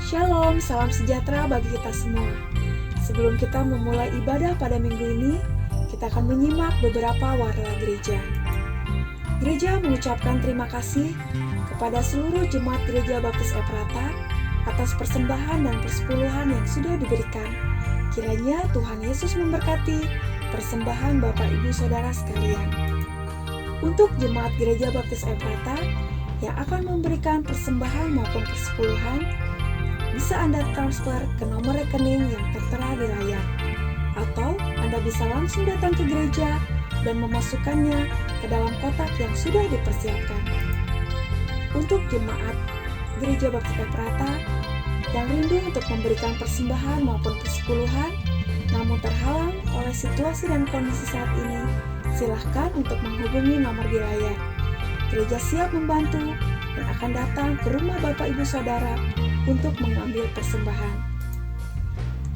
Shalom, salam sejahtera bagi kita semua. Sebelum kita memulai ibadah pada minggu ini, kita akan menyimak beberapa warta gereja. Gereja mengucapkan terima kasih kepada seluruh jemaat Gereja Baptis Efrata atas persembahan dan persepuluhan yang sudah diberikan. Kiranya Tuhan Yesus memberkati persembahan Bapak Ibu Saudara sekalian. Untuk jemaat Gereja Baptis Efrata yang akan memberikan persembahan maupun persepuluhan, bisa Anda transfer ke nomor rekening yang tertera di layar, atau Anda bisa langsung datang ke gereja dan memasukkannya ke dalam kotak yang sudah dipersiapkan. Untuk jemaat Gereja Baptis Efrata yang rindu untuk memberikan persembahan maupun persepuluhan, namun terhalang oleh situasi dan kondisi saat ini, silahkan untuk menghubungi nomor di layar. Gereja siap membantu dan akan datang ke rumah Bapak Ibu Saudara untuk mengambil persembahan.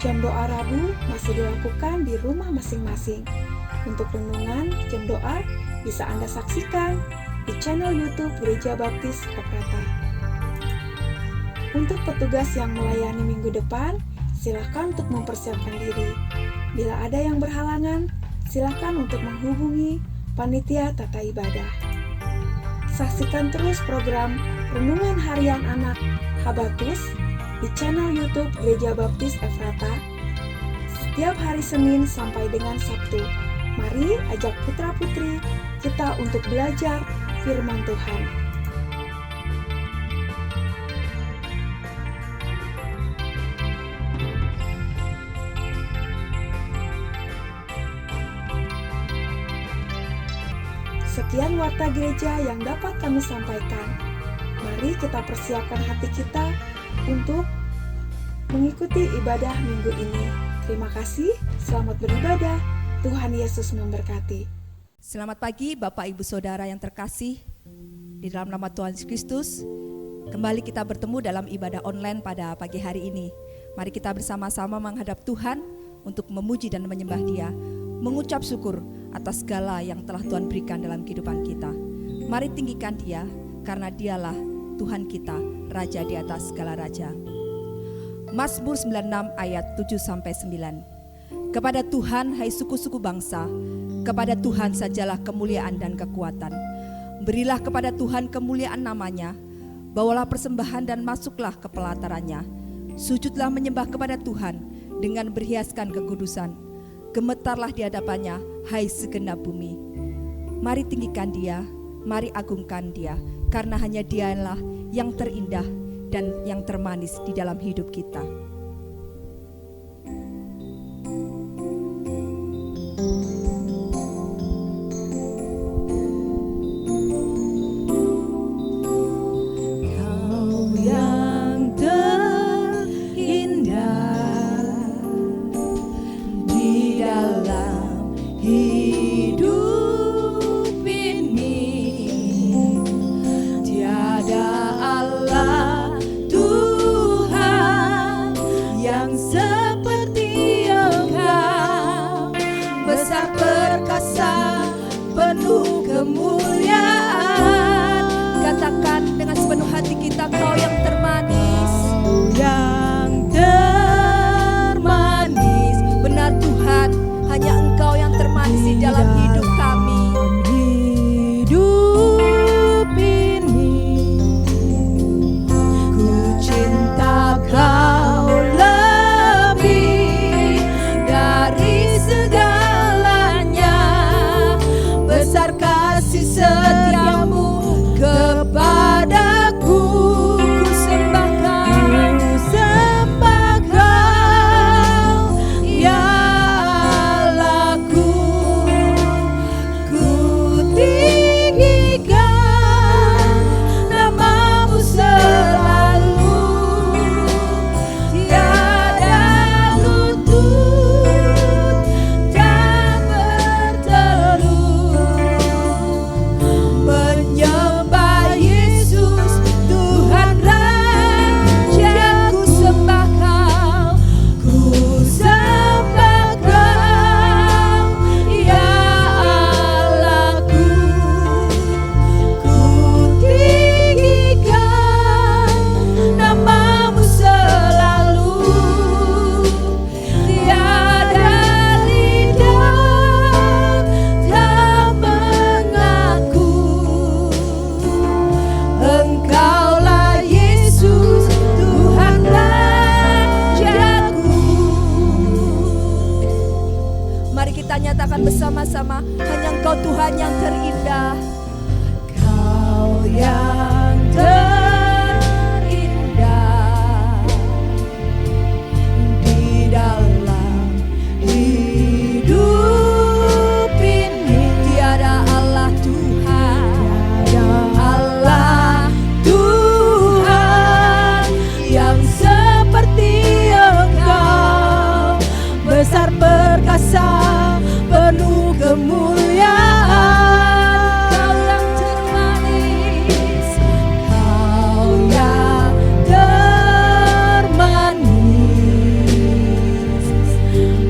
Jam doa Rabu masih dilakukan di rumah masing-masing. Untuk renungan jam doa bisa Anda saksikan di channel YouTube Gereja Baptis Efrata. Untuk petugas yang melayani minggu depan, silakan untuk mempersiapkan diri. Bila ada yang berhalangan, silakan untuk menghubungi panitia tata ibadah. Saksikan terus program Renungan Harian Anak Habatus di channel YouTube Gereja Baptis Efrata setiap hari Senin sampai dengan Sabtu. Mari ajak putra-putri kita untuk belajar firman Tuhan. Sekian warta gereja yang dapat kami sampaikan. Mari kita persiapkan hati kita untuk mengikuti ibadah minggu ini. Terima kasih, selamat beribadah. Tuhan Yesus memberkati. Selamat pagi Bapak Ibu Saudara yang terkasih. Di dalam nama Tuhan Yesus Kristus, kembali kita bertemu dalam ibadah online pada pagi hari ini. Mari kita bersama-sama menghadap Tuhan untuk memuji dan menyembah Dia, mengucap syukur atas segala yang telah Tuhan berikan dalam kehidupan kita. Mari tinggikan Dia, karena Dialah Tuhan kita, Raja di atas segala raja. Mazmur 96 ayat 7-9. Kepada Tuhan hai suku-suku bangsa, kepada Tuhan sajalah kemuliaan dan kekuatan. Berilah kepada Tuhan kemuliaan namanya, bawalah persembahan dan masuklah ke pelatarannya. Sujudlah menyembah kepada Tuhan dengan berhiaskan kekudusan. Gemetarlah di hadapannya, hai segenap bumi. Mari tinggikan Dia, mari agungkan Dia, karena hanya Dialah yang terindah dan yang termanis di dalam hidup kita. Kau yang terindah di dalam hidup ini, tiada Allah Tuhan yang seperti Engkau, besar perkasa penuh kemuliaan. Katakan dengan sepenuh hati kita, Kau yang termanis, Yang termanis, benar Tuhan, hanya Engkau yang termanis di dalam hidup kami. hidup ini ku cinta Kau lebih katakan bersama-sama, hanya Engkau Tuhan yang terindah. Kau yang terindah di dalam hidup ini. Tiada Allah Tuhan, Allah Tuhan yang seperti Engkau, besar perkasa penuh kemuliaan. Kau yang termanis, Kau yang termanis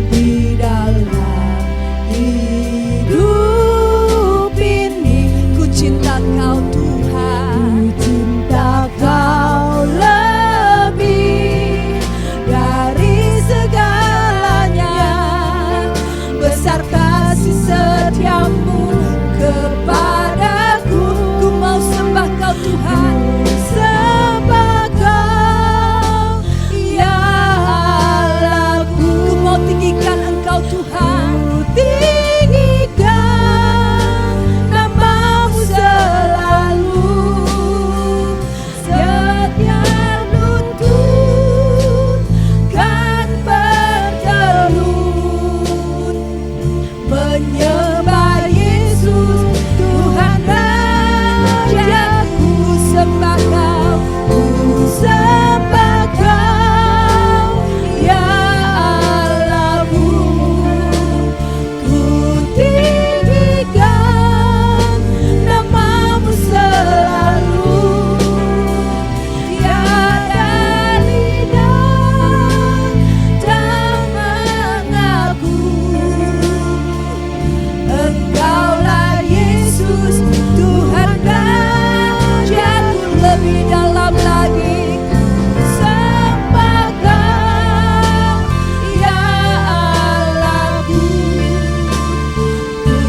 di dalam hidup ini. ku cinta Kau Tuhan. Ku cinta Kau lebih dari segalanya. Besar kasih setiamu kepadaku. Ku mau sembah Kau Tuhan. Sembah Kau, ya Allahku. Ku mau tinggikan Engkau Tuhan. Ku tinggikan namamu selalu. Setiap lutut kan bertelut menyembah Yesus Tuhan Rajaku. Sembah Kau, ku sembah Kau, ya Allahku. Ku tinggikan namamu selalu. Tiada lidah tak mengaku Engkaulah Yesus Tuhan Rajaku. Lebih dalam lagi sembah Kau, ya Allahku. Ku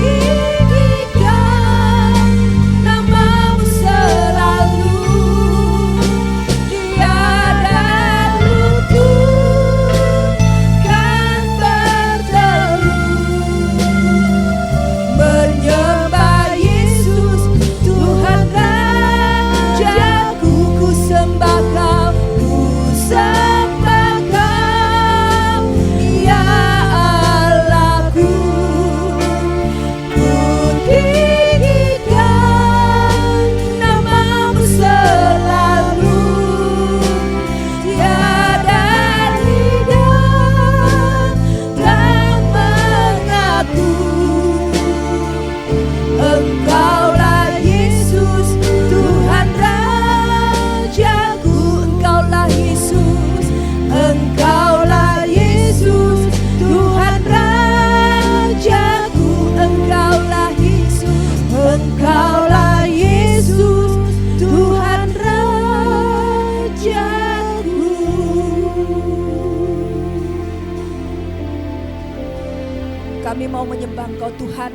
tinggikan namamu selalu. Tiada lutut kan bertelut menyembah Yesus Tuhan Rajaku. Ku sembah Kau, ku sembah Kau, ya Allahku. Ku tinggikan namamu selalu. Tiada lidah tak mengaku Engkaulah Yesus Tuhan Rajaku. Engkaulah Yesus, Engkaulah Yesus Tuhan Rajaku. Engkaulah Yesus, Engkaulah Yesus Tuhan Rajaku. Kami mau menyembah Engkau Tuhan.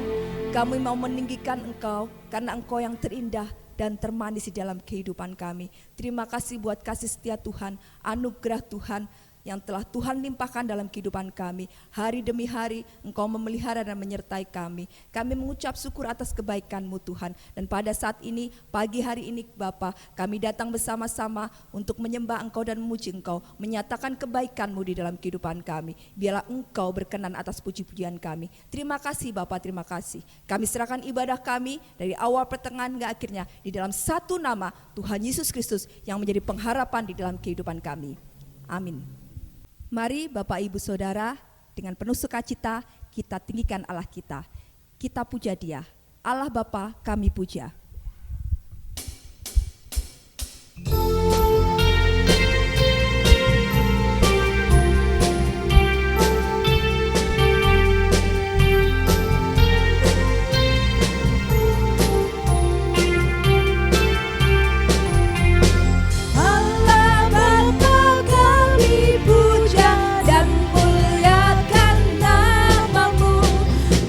Kami mau meninggikan Engkau karena Engkau yang terindah dan termanis di dalam kehidupan kami. Terima kasih buat kasih setia Tuhan, anugerah Tuhan yang telah Tuhan limpahkan dalam kehidupan kami. Hari demi hari Engkau memelihara dan menyertai kami. Kami mengucap syukur atas kebaikan-Mu Tuhan. Dan pada saat ini, pagi hari ini Bapa, kami datang bersama-sama untuk menyembah Engkau dan memuji Engkau, menyatakan kebaikan-Mu di dalam kehidupan kami. Biarlah Engkau berkenan atas puji-pujian kami. Terima kasih Bapa, terima kasih. Kami serahkan ibadah kami dari awal pertengahan hingga akhirnya di dalam satu nama Tuhan Yesus Kristus yang menjadi pengharapan di dalam kehidupan kami. Amin. Mari Bapak Ibu Saudara, dengan penuh sukacita kita tinggikan Allah kita. Kita puja Dia. Allah Bapa kami puja.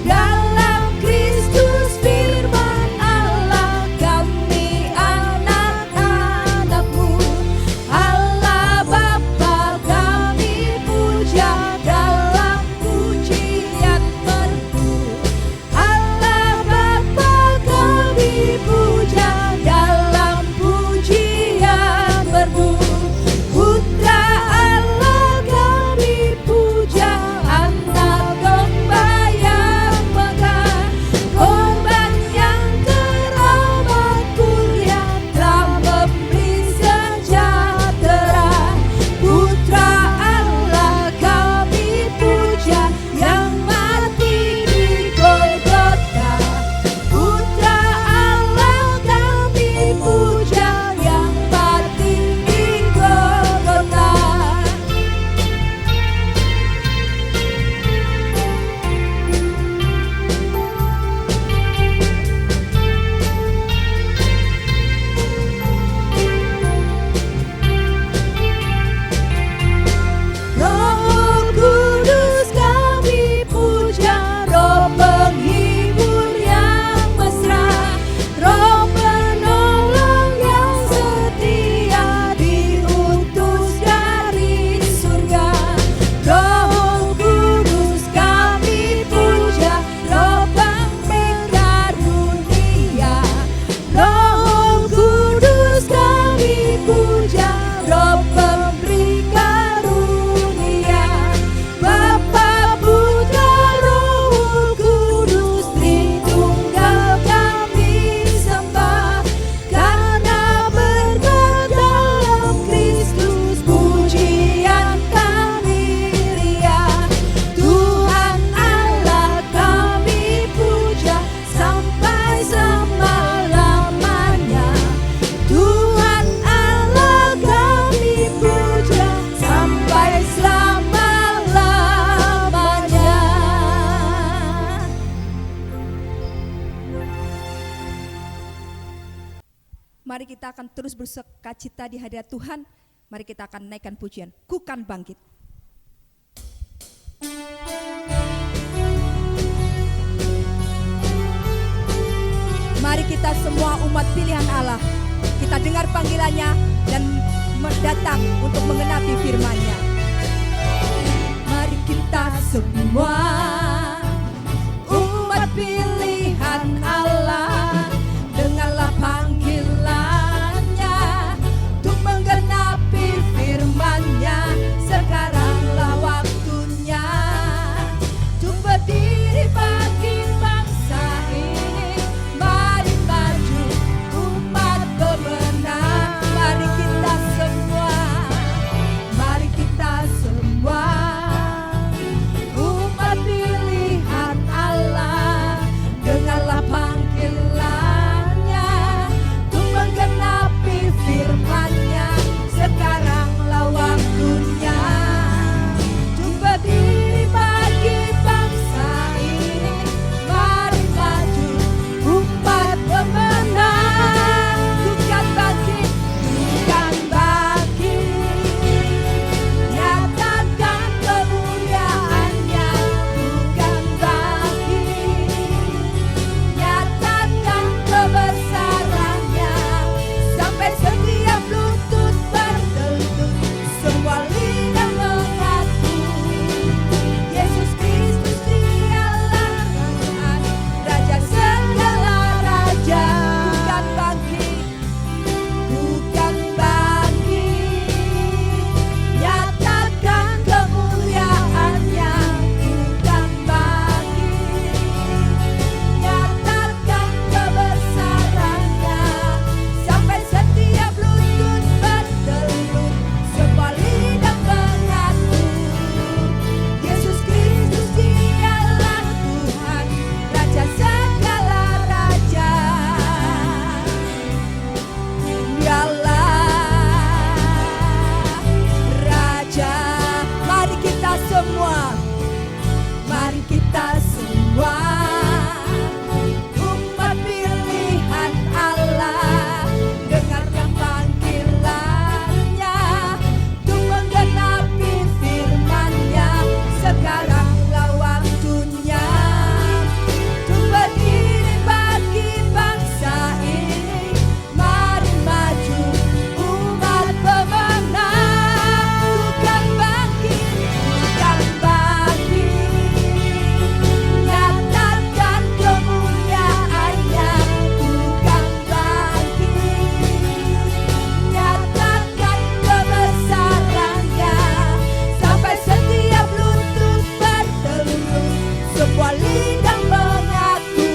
Dalam Kristus firman Allah mari kita akan terus bersukacita di hadirat Tuhan. Mari kita akan naikkan pujian, Ku kan bangkit. Mari kita semua umat pilihan Allah, kita dengar panggilannya dan datang untuk mengenapi firman-Nya. Mari kita semua umat pilihan Allah, dengarlah panggilannya untuk menggenapi firman-Nya. Sekaranglah waktunya untuk berdiri bagi bangsa ini. Mari maju umat pemenang. Mari kita semua umat pilihan Allah, dengarlah panggilannya untuk menggenapi firman-Nya. Sekaranglah waktunya untuk berdiri bagi bangsa ini. Mari maju umat pemenang. Bukan bangkit, bukan bangkit, nyatakan kemuliaan-Nya. Bukan bangkit, nyatakan kebesaran-Nya. Sampai setiap lutut bertelut, semua lidah mengaku Yesus Kristus Dialah Tuhan, Raja segala raja. Bukan bangkit, bukan bangkit, nyatakan kemuliaan-Nya. Bukan bangkit, nyatakan kebesaran-Nya. Sampai setiap lutut bertelut, semua lidah mengaku Yesus Kristus Dialah Tuhan, Raja segala raja. Dialah Raja. Mari kita semua umat pilihan Allah, dengarkan panggilannya untuk menggenapi firman-Nya. Sekaranglah waktunya untuk berdiri bagi bangsa ini. Mari maju umat pemenang. Bukan bangkit, bukan bangkit, nyatakan kemuliaan-Nya. Bukan bangkit, nyatakan kebesaran-Nya. Sampai setiap lutut bertelut, semua lidah mengaku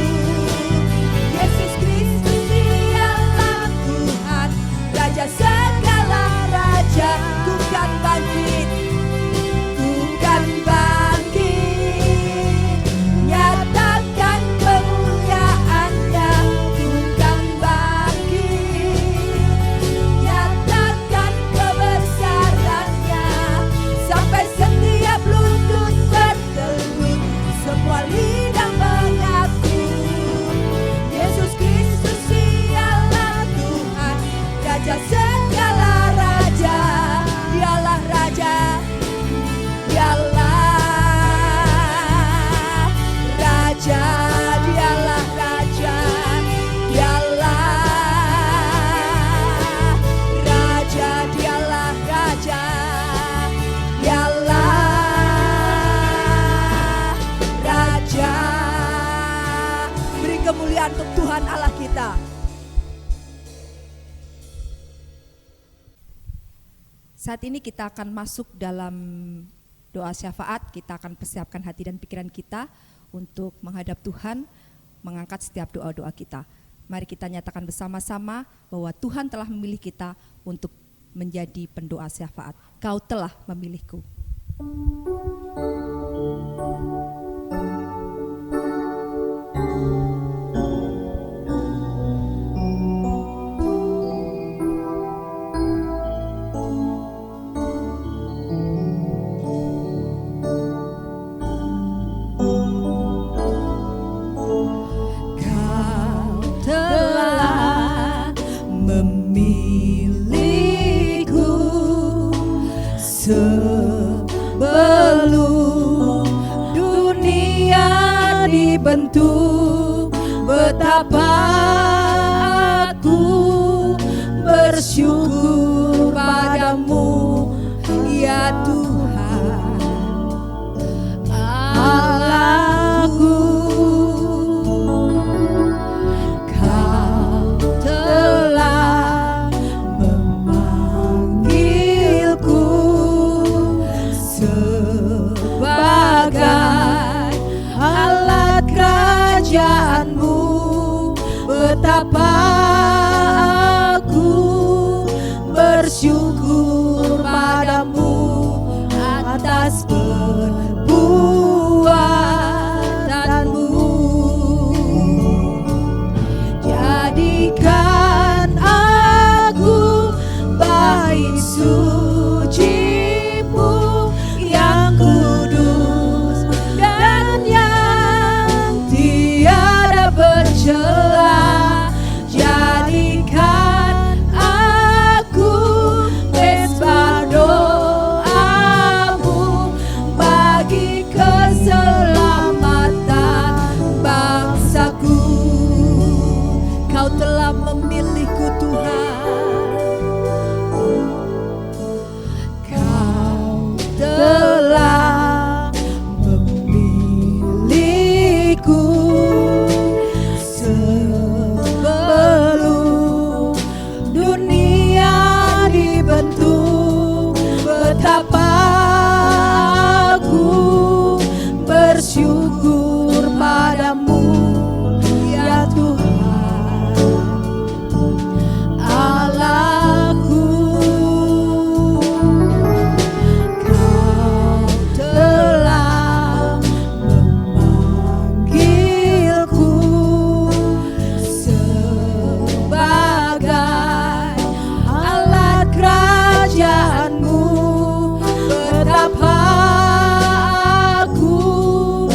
Yesus Kristus Dialah Tuhan, Raja segala raja. Bukan bangkit, bukan bangkit, nyatakan kemuliaan-Nya. Bukan bangkit, nyatakan kebesaran-Nya. Sampai setiap lutut bertelut, semua lidah mengaku Yesus Kristus Dialah Tuhan, Raja segala raja. Dialah Raja, Dialah Raja, Dialah Raja, Dialah Raja, Dialah Raja, Dialah Raja. Beri kemuliaan untuk Tuhan Allah kita. Saat ini kita akan masuk dalam doa syafaat. Kita akan persiapkan hati dan pikiran kita untuk menghadap Tuhan, mengangkat setiap doa-doa kita. Mari kita nyatakan bersama-sama bahwa Tuhan telah memilih kita untuk menjadi pendoa syafaat. Kau telah memilihku. Kau telah memilih dibentuk, betapa aku bersyukur padamu ya Tuhan Allahku. Kau telah memanggilku sebagai alat kerajaanmu, betapa aku bersyukur padamu atas perbuatanmu. Jadikan aku bait suci-Mu yang kudus dan yang tiada bercela. Jadikan aku mesbah doamu bagi keselamatan bangsaku. Kau telah memilihku Tuhan, Kau telah memilihku sebelum dunia dibentuk, betapa aku bersyukur padamu ya Tuhan Allahku. Kau telah memanggilku sebagai alat kerajaanmu, betapa aku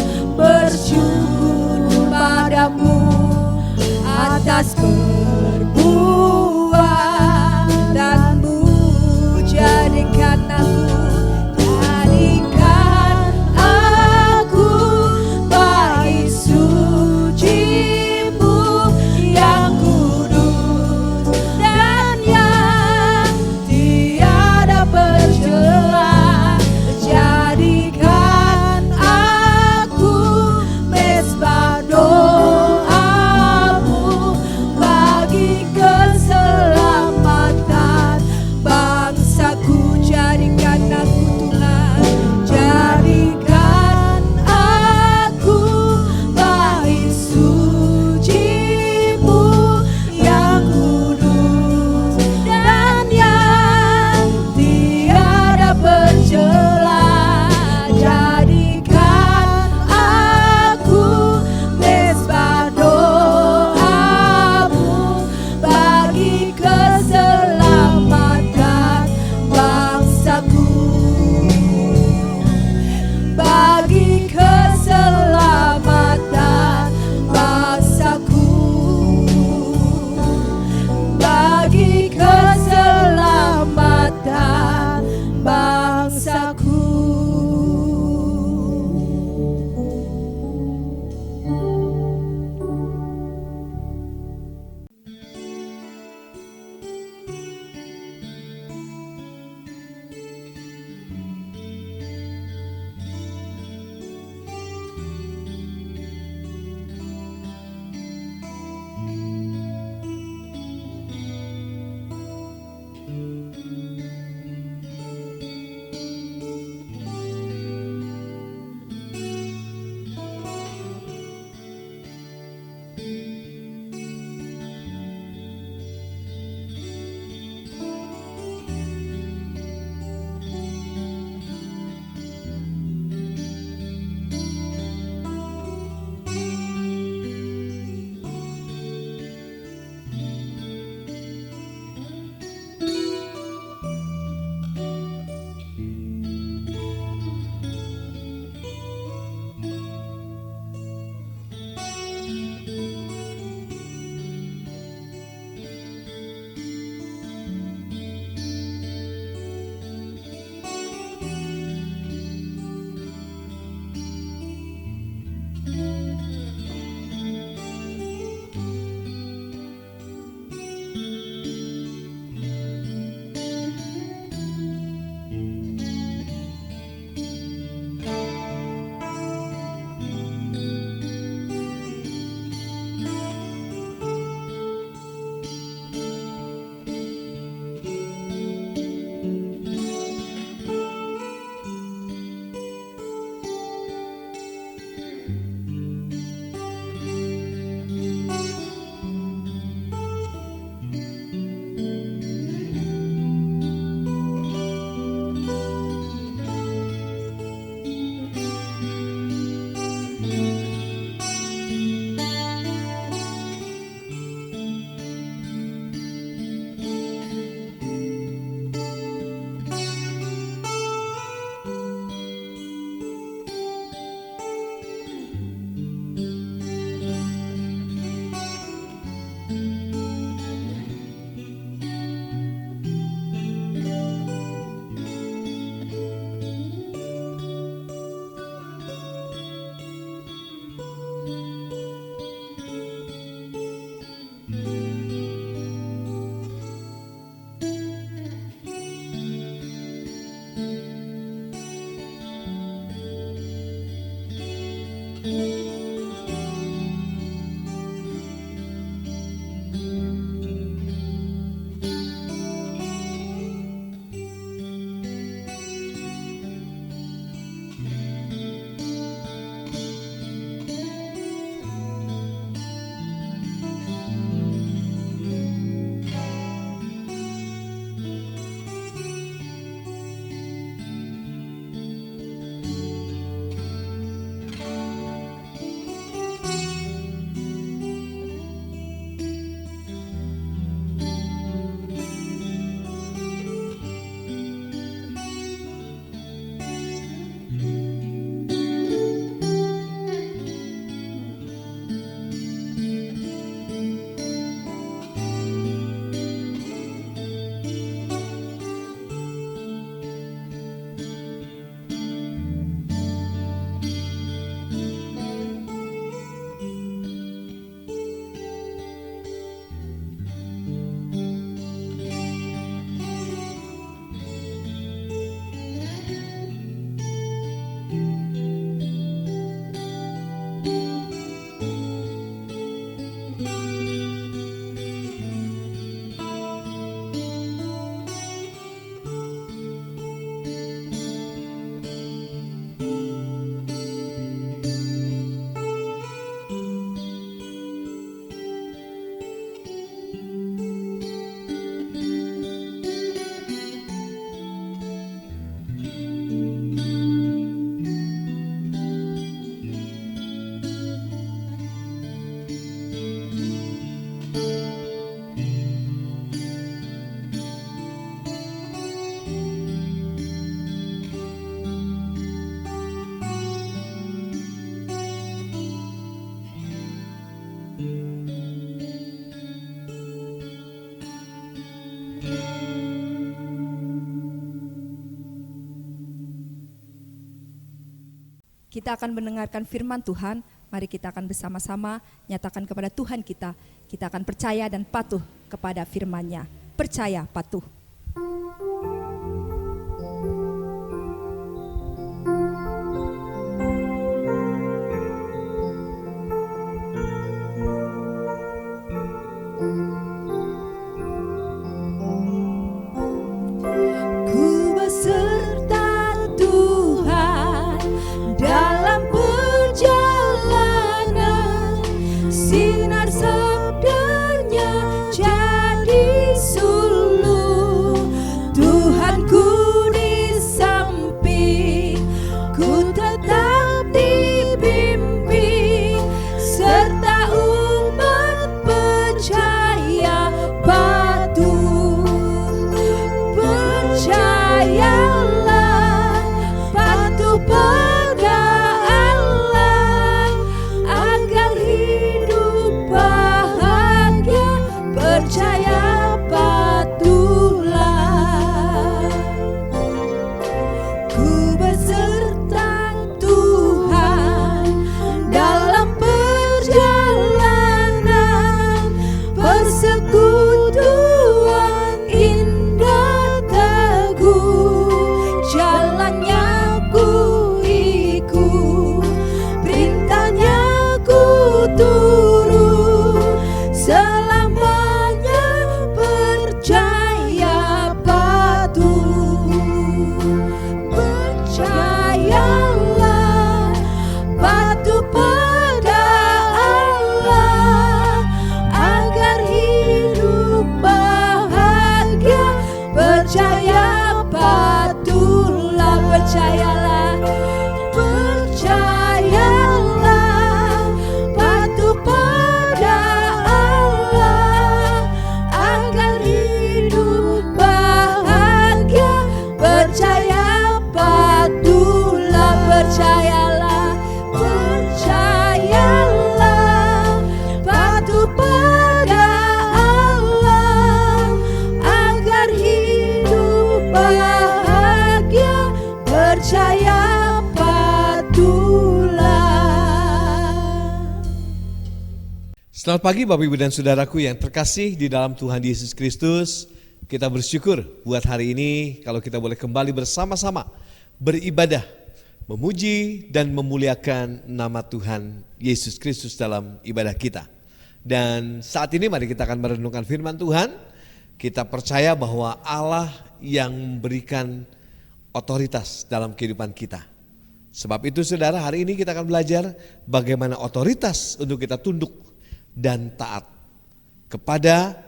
Kita akan mendengarkan firman Tuhan. Mari kita akan bersama-sama nyatakan kepada Tuhan kita. Kita akan percaya dan patuh kepada firman-Nya. Percaya, patuh. Ku beserta Tuhan dalam perjalanan, sinar sabdanya jadi suluh. Tuhanku di samping, ku tetap dibimbing, serta umat percaya patuh. Percayalah, patuh pada Allah, agar hidup bahagia. Percaya patuhlah. Ku beserta Tuhan dalam perjalanan, persekutuan indah teguh, jalannya ku ikut, perintahnya ku turut, selamanya percaya patuh. Percayalah, patuh pada Allah, agar hidup bahagia. Percaya patuhlah, percayalah, percayalah, patuh pada Allah, agar hidup bahagia. Percaya patuhlah, percayalah, percayalah, patuh pada Allah, agar hidup bahagia. Percaya patuhlah. Selamat pagi Bapak Ibu dan Saudaraku yang terkasih di dalam Tuhan Yesus Kristus. Kita bersyukur buat hari ini kalau kita boleh kembali bersama-sama beribadah memuji dan memuliakan nama Tuhan Yesus Kristus dalam ibadah kita. Dan saat ini mari kita akan merenungkan firman Tuhan. Kita percaya bahwa Allah yang memberikan otoritas dalam kehidupan kita. Sebab itu saudara, hari ini kita akan belajar bagaimana otoritas untuk kita tunduk dan taat kepada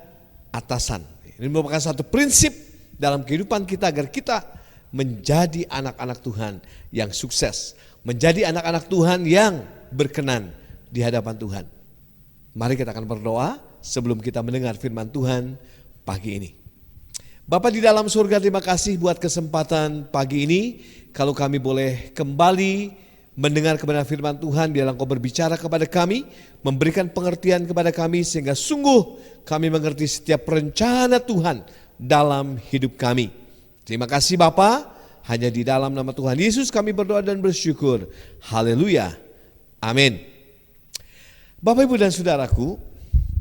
atasan. Ini merupakan satu prinsip dalam kehidupan kita agar kita menjadi anak-anak Tuhan yang sukses, menjadi anak-anak Tuhan yang berkenan di hadapan Tuhan. Mari kita akan berdoa sebelum kita mendengar firman Tuhan pagi ini. Bapa di dalam surga, terima kasih buat kesempatan pagi ini. Kalau kami boleh kembali mendengar kebenaran firman Tuhan, biarlah Engkau berbicara kepada kami, memberikan pengertian kepada kami sehingga sungguh kami mengerti setiap rencana Tuhan dalam hidup kami. Terima kasih Bapa, hanya di dalam nama Tuhan Yesus kami berdoa dan bersyukur. Haleluya. Amin. Bapak, Ibu dan Saudaraku,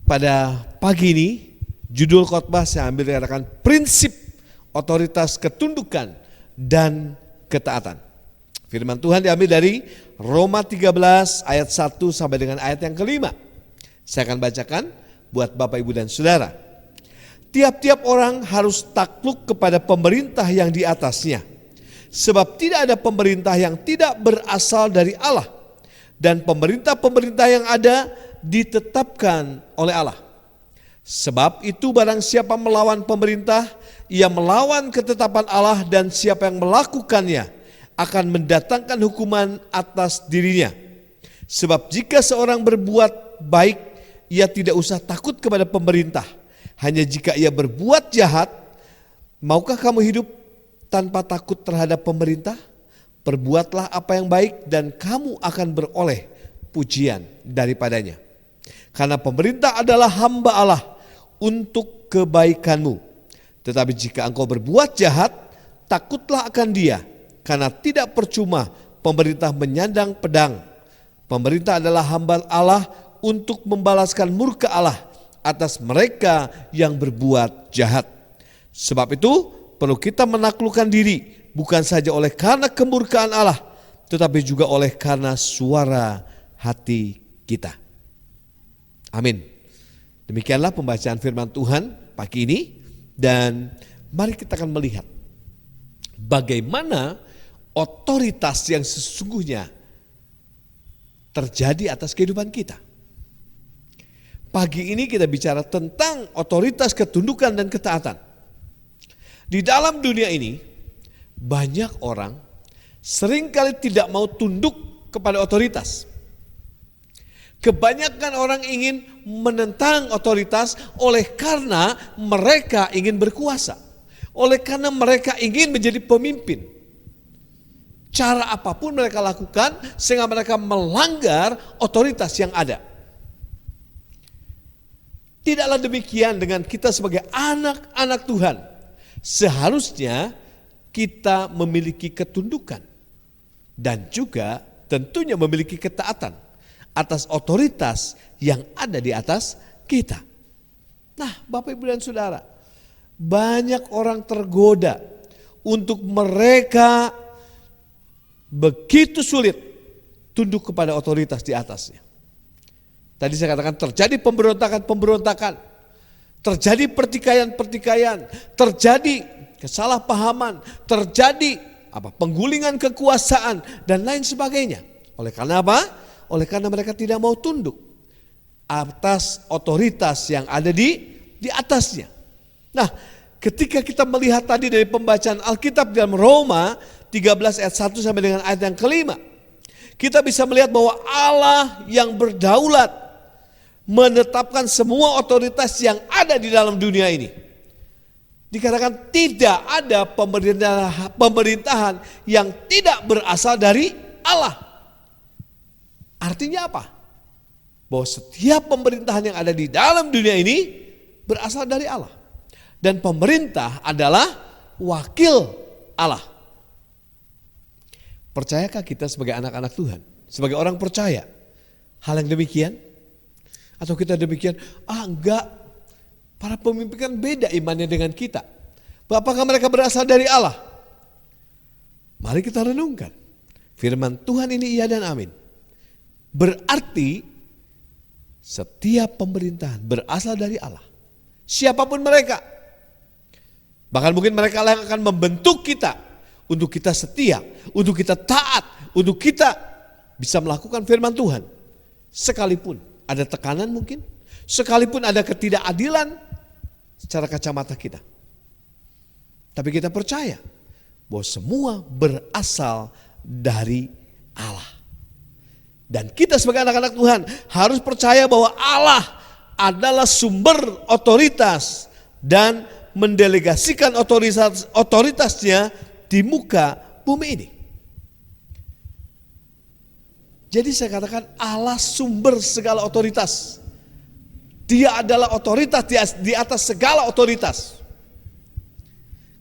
pada pagi ini judul khotbah saya ambil dikatakan prinsip otoritas ketundukan dan ketaatan. Firman Tuhan diambil dari Roma 13 ayat 1 sampai dengan ayat yang kelima. Saya akan bacakan buat Bapak, Ibu dan Saudara. Tiap-tiap orang harus takluk kepada pemerintah yang di atasnya. Sebab tidak ada pemerintah yang tidak berasal dari Allah. Dan pemerintah-pemerintah yang ada ditetapkan oleh Allah. Sebab itu barang siapa melawan pemerintah, ia melawan ketetapan Allah, dan siapa yang melakukannya akan mendatangkan hukuman atas dirinya. Sebab jika seorang berbuat baik, ia tidak usah takut kepada pemerintah. Hanya jika ia berbuat jahat, maukah kamu hidup tanpa takut terhadap pemerintah? Perbuatlah apa yang baik dan kamu akan beroleh pujian daripadanya. Karena pemerintah adalah hamba Allah untuk kebaikanmu. Tetapi jika engkau berbuat jahat, takutlah akan dia. Karena tidak percuma pemerintah menyandang pedang. Pemerintah adalah hamba Allah untuk membalaskan murka Allah atas mereka yang berbuat jahat. Sebab itu perlu kita menaklukkan diri, bukan saja oleh karena kemurkaan Allah, tetapi juga oleh karena suara hati kita. Amin. Demikianlah pembacaan firman Tuhan pagi ini, dan mari kita akan melihat bagaimana otoritas yang sesungguhnya terjadi atas kehidupan kita. Pagi ini kita bicara tentang otoritas ketundukan dan ketaatan. Di dalam dunia ini banyak orang seringkali tidak mau tunduk kepada otoritas. Kebanyakan orang ingin menentang otoritas oleh karena mereka ingin berkuasa. Oleh karena mereka ingin menjadi pemimpin. Cara apapun mereka lakukan sehingga mereka melanggar otoritas yang ada. Tidaklah demikian dengan kita sebagai anak-anak Tuhan. Seharusnya kita memiliki ketundukan dan juga tentunya memiliki ketaatan atas otoritas yang ada di atas kita. Nah, Bapak, Ibu dan Saudara, banyak orang tergoda untuk mereka begitu sulit tunduk kepada otoritas di atasnya. Tadi saya katakan terjadi pemberontakan-pemberontakan, terjadi pertikaian-pertikaian, terjadi kesalahpahaman, terjadi penggulingan kekuasaan dan lain sebagainya. Oleh karena apa? Oleh karena mereka tidak mau tunduk atas otoritas yang ada di atasnya. Nah, ketika kita melihat tadi dari pembacaan Alkitab dalam Roma 13 ayat 1 sampai dengan ayat yang kelima, kita bisa melihat bahwa Allah yang berdaulat menetapkan semua otoritas yang ada di dalam dunia ini. Dikatakan tidak ada pemerintahan yang tidak berasal dari Allah. Artinya apa? Bahwa setiap pemerintahan yang ada di dalam dunia ini berasal dari Allah. Dan pemerintah adalah wakil Allah. Percayakah kita sebagai anak-anak Tuhan, sebagai orang percaya hal yang demikian? Atau kita demikian, enggak, para pemimpin kan beda imannya dengan kita. Apakah mereka berasal dari Allah? Mari kita renungkan. Firman Tuhan ini iya dan amin. Berarti setiap pemerintahan berasal dari Allah. Siapapun mereka. Bahkan mungkin mereka yang akan membentuk kita untuk kita setia, untuk kita taat, untuk kita bisa melakukan firman Tuhan. Sekalipun ada tekanan mungkin, sekalipun ada ketidakadilan secara kacamata kita. Tapi kita percaya bahwa semua berasal dari Allah. Dan kita sebagai anak-anak Tuhan harus percaya bahwa Allah adalah sumber otoritas dan mendelegasikan otoritasnya di muka bumi ini. Jadi saya katakan Allah sumber segala otoritas. Dia adalah otoritas di atas segala otoritas.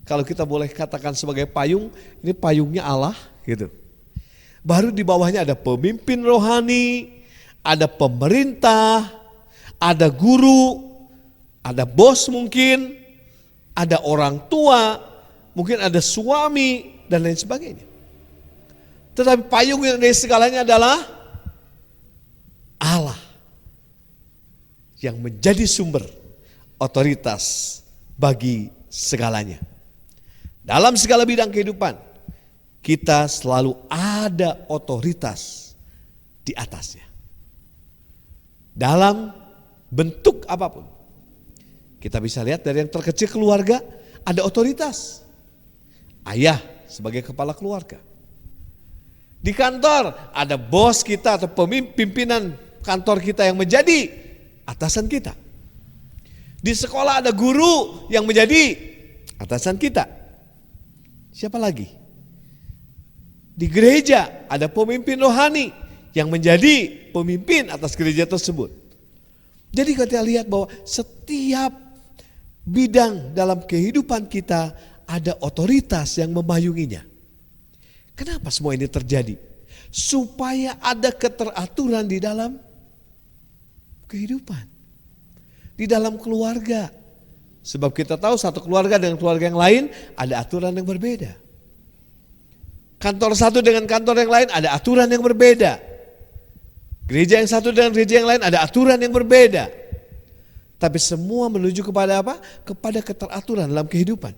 Kalau kita boleh katakan sebagai payung, ini payungnya Allah gitu. Baru di bawahnya ada pemimpin rohani, ada pemerintah, ada guru, ada bos mungkin, ada orang tua, mungkin ada suami dan lain sebagainya. Tetapi payung yang dari segalanya adalah Allah yang menjadi sumber otoritas bagi segalanya. Dalam segala bidang kehidupan, kita selalu ada otoritas di atasnya. Dalam bentuk apapun. Kita bisa lihat dari yang terkecil keluarga, ada otoritas. Ayah sebagai kepala keluarga. Di kantor, ada bos kita atau pimpinan kantor kita yang menjadi atasan kita. Di sekolah ada guru yang menjadi atasan kita. Siapa lagi? Di gereja ada pemimpin rohani yang menjadi pemimpin atas gereja tersebut. Jadi kita lihat bahwa setiap bidang dalam kehidupan kita ada otoritas yang memayunginya. Kenapa semua ini terjadi? Supaya ada keteraturan di dalam kehidupan. Di dalam keluarga. Sebab kita tahu satu keluarga dengan keluarga yang lain ada aturan yang berbeda. Kantor satu dengan kantor yang lain ada aturan yang berbeda. Gereja yang satu dengan gereja yang lain ada aturan yang berbeda. Tapi semua menuju kepada apa? Kepada keteraturan dalam kehidupan.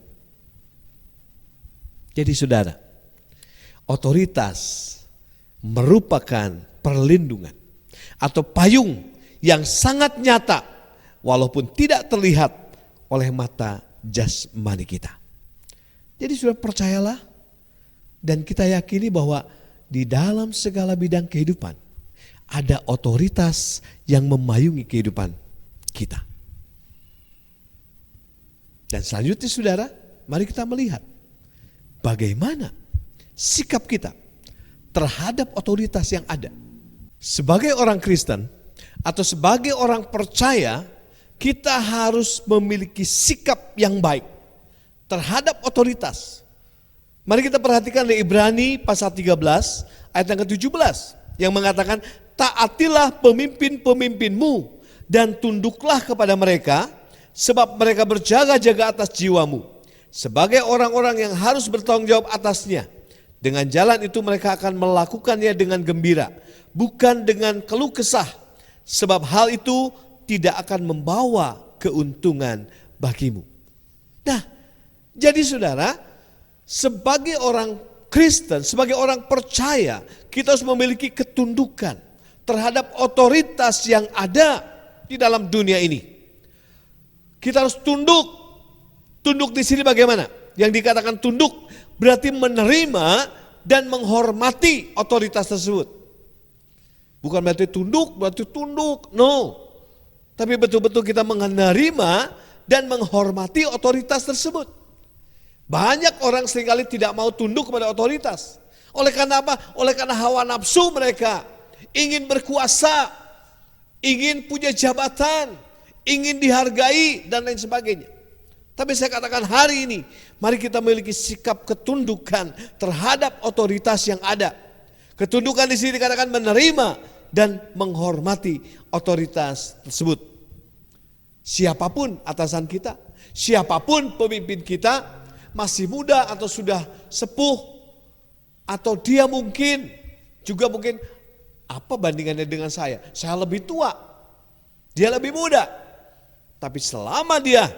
Jadi saudara, otoritas merupakan perlindungan atau payung yang sangat nyata walaupun tidak terlihat oleh mata jasmani kita. Jadi sudah percayalah dan kita yakini bahwa di dalam segala bidang kehidupan ada otoritas yang memayungi kehidupan kita. Dan selanjutnya saudara, mari kita melihat bagaimana sikap kita terhadap otoritas yang ada. Sebagai orang Kristen atau sebagai orang percaya, kita harus memiliki sikap yang baik terhadap otoritas. Mari kita perhatikan di Ibrani pasal 13 ayat yang ke-17 yang mengatakan, taatilah pemimpin-pemimpinmu dan tunduklah kepada mereka sebab mereka berjaga-jaga atas jiwamu sebagai orang-orang yang harus bertanggung jawab atasnya. Dengan jalan itu mereka akan melakukannya dengan gembira, bukan dengan keluh kesah, sebab hal itu tidak akan membawa keuntungan bagimu. Nah, jadi saudara, sebagai orang Kristen, sebagai orang percaya, kita harus memiliki ketundukan terhadap otoritas yang ada di dalam dunia ini. Kita harus tunduk. Tunduk di sini bagaimana? Yang dikatakan tunduk berarti menerima dan menghormati otoritas tersebut. Bukan berarti tunduk, no. Tapi betul-betul kita menerima dan menghormati otoritas tersebut. Banyak orang seringkali tidak mau tunduk kepada otoritas. Oleh karena apa? Oleh karena hawa nafsu mereka. Ingin berkuasa, ingin punya jabatan, ingin dihargai dan lain sebagainya. Tapi saya katakan hari ini, mari kita memiliki sikap ketundukan terhadap otoritas yang ada. Ketundukan di sini dikatakan menerima dan menghormati otoritas tersebut. Siapapun atasan kita, siapapun pemimpin kita, masih muda atau sudah sepuh, Atau dia mungkin apa bandingannya dengan saya? Saya lebih tua, dia lebih muda. Tapi selama dia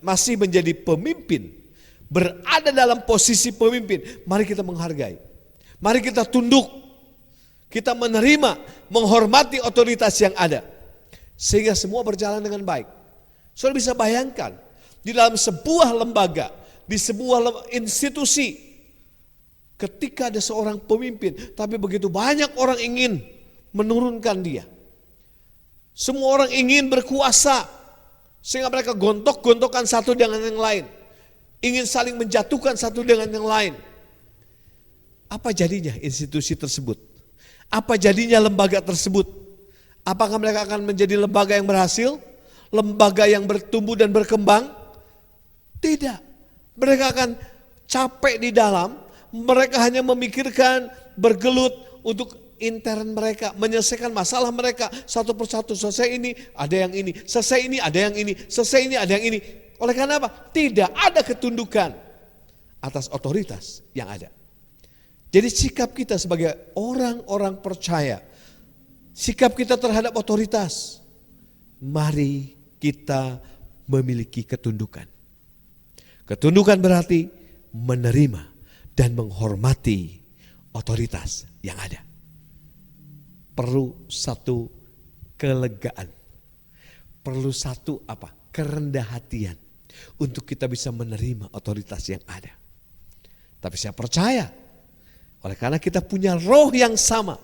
masih menjadi pemimpin, berada dalam posisi pemimpin, mari kita menghargai. Mari kita tunduk, kita menerima, menghormati otoritas yang ada. Sehingga semua berjalan dengan baik. Saudara bisa bayangkan, di dalam sebuah lembaga, di sebuah institusi, ketika ada seorang pemimpin, tapi begitu banyak orang ingin menurunkan dia. Semua orang ingin berkuasa, sehingga mereka gontok-gontokan satu dengan yang lain. Ingin saling menjatuhkan satu dengan yang lain. Apa jadinya institusi tersebut? Apa jadinya lembaga tersebut? Apakah mereka akan menjadi lembaga yang berhasil? Lembaga yang bertumbuh dan berkembang? Tidak. Mereka akan capek di dalam. Mereka hanya memikirkan, bergelut untuk intern mereka, menyelesaikan masalah mereka satu persatu. Selesai ini, ada yang ini. Selesai ini, ada yang ini. Selesai ini, ada yang ini. Oleh karena apa? Tidak ada ketundukan atas otoritas yang ada. Jadi sikap kita sebagai orang-orang percaya, sikap kita terhadap otoritas, mari kita memiliki ketundukan. Ketundukan berarti menerima dan menghormati otoritas yang ada. Perlu satu kelegaan. Perlu satu kerendah hatian untuk kita bisa menerima otoritas yang ada. Tapi saya percaya, oleh karena kita punya roh yang sama,